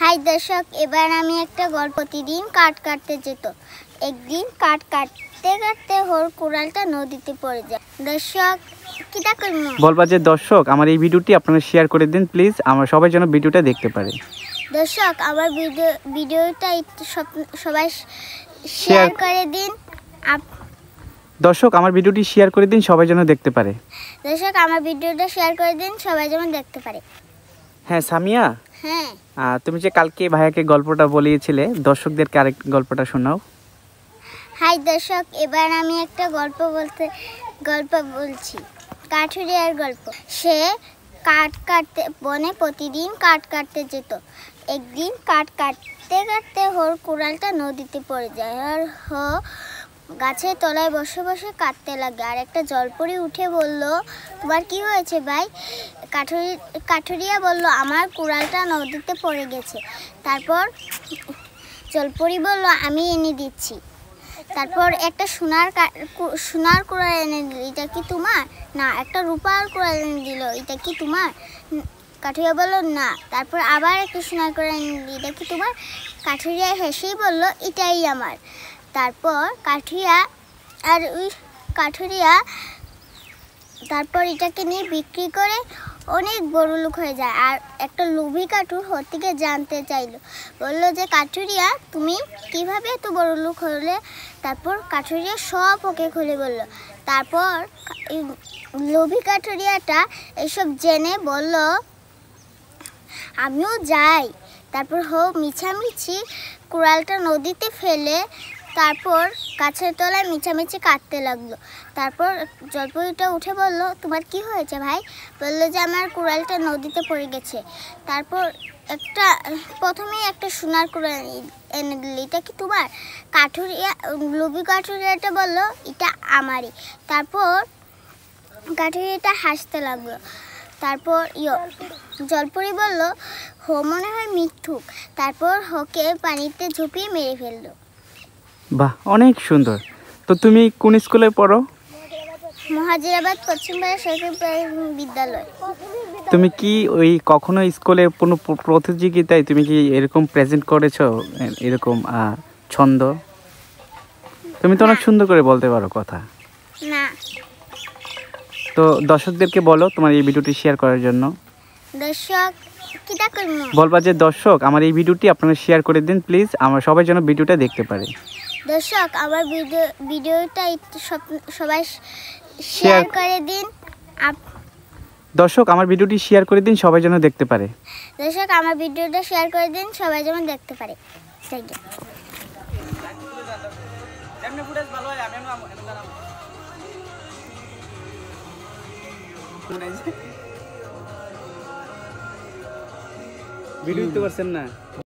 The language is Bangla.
হাই দর্শক, এবার আমি একটা গল্প। প্রতিদিন কাঠ কাটতে যেত। একদিন কাঠ কাটতে কাটতে ওর কুড়ালটা নদীতে পড়ে যায়। দর্শক কিটা করবো বলবা যে দর্শক আমার এই ভিডিওটি আপনারা শেয়ার করে দিন প্লিজ, আমরা সবাই যেন ভিডিওটা দেখতে পারে। দর্শক আমার ভিডিওটা সবাই শেয়ার করে দিন। দর্শক আমার ভিডিওটি শেয়ার করে দিন, সবাই যেন দেখতে পারে। দর্শক আমার ভিডিওটা শেয়ার করে দিন, সবাই যেন দেখতে পারে। হ্যাঁ সামিয়া, হ্যাঁ তুমি যে কালকে ভাইয়াকে গল্পটা বলিয়েছিলে, দর্শকদেরকে আরেক গল্পটা শোনাও। হাই দর্শক, এবার আমি একটা গল্প বলছি, কাঠুরিয়ার গল্প। সে কাঠ কাটতে বনে প্রতিদিন কাঠ কাটতে যেত। একদিন কাঠ কাটতে কাটতে ওর কুড়ালটা নদীতে পড়ে যায়। আর গাছের তলায় বসে বসে কাটতে লাগে। আর একটা জলপরি উঠে বলল, তোমার কি হয়েছে ভাই? কাঠুরিয়া বলল, আমার কুড়ালটা নদীতে পড়ে গেছে। তারপর জলপরি বলল, আমি এনে দিচ্ছি। তারপর একটা সোনার কুড়াল এনে দিল। এটা কি তোমার? না। একটা রূপার কুড়াল এনে দিল। এটা কি তোমার? কাঠুরিয়া বলল না। তারপর আবার একটা সোনার কুড়াল এনে দিল। এটা কি তোমার? কাঠুরিয়া হেসেই বলল, এটাই আমার। তারপর তারপর এটাকে নিয়ে বিক্রি করে অনেক বড় লোক হয়ে যায়। আর একটা লোভী কাঠুর ওর থেকে জানতে চাইলো, বললো যে কাঠুরিয়া তুমি কিভাবে এত বড় লোক হলে? তারপর কাঠুরিয়া সব ওকে খুলে বলল। তারপর লোভী কাঠুরিয়াটা এসব জেনে বলল, আমিও যাই। তারপর মিছামিছি কুড়ালটা নদীতে ফেলে তারপর গাছের তলায় মিছামিছি কাটতে লাগলো। তারপর জলপরিটা উঠে বলল, তোমার কি হয়েছে ভাই? বললো যে আমার কুড়ালটা নদীতে পড়ে গেছে। তারপর প্রথমেই একটা সোনার কুড়াল এনে দিল। এটা কি তোমার? লোভী কাঠুরিয়াটা বলল, এটা আমারই। তারপর কাঠুরিয়াটা হাসতে লাগলো। তারপর জলপরি বলল, মনে হয় মিথ্যুক। তারপর ওকে পানিতে ঝুঁপিয়ে মেরে ফেললো। বাহ, অনেক সুন্দর। তো তুমি কোন স্কুলে পড়ো? মহাজিরাবাদ পশ্চিমপাড়া সরকারি বিদ্যালয়। তুমি কি কখনো স্কুলে কোনো প্রতিযোগিতায় তুমি কি এরকম প্রেজেন্ট করেছো, এরকম ছন্দ? তুমি তো অনেক সুন্দর করে বলতে পারো কথা। না। তো দর্শকদেরকে বলো তোমার এই ভিডিওটি শেয়ার করার জন্য। দর্শক কিটা করবো বলবা যে দর্শক আমার এই ভিডিওটি আপনারা শেয়ার করে দিন প্লিজ, আমরা সবাই যেন ভিডিওটা দেখতে পারে। দর্শক আমার ভিডিওটা সবাই শেয়ার করে দিন। দর্শক আমার ভিডিওটি শেয়ার করে দিন, সবাই যেন দেখতে পারে। দর্শক আমার ভিডিওটা শেয়ার করে দিন, সবাই যেন দেখতে পারে। ভিডিও দিতে পারছেন না?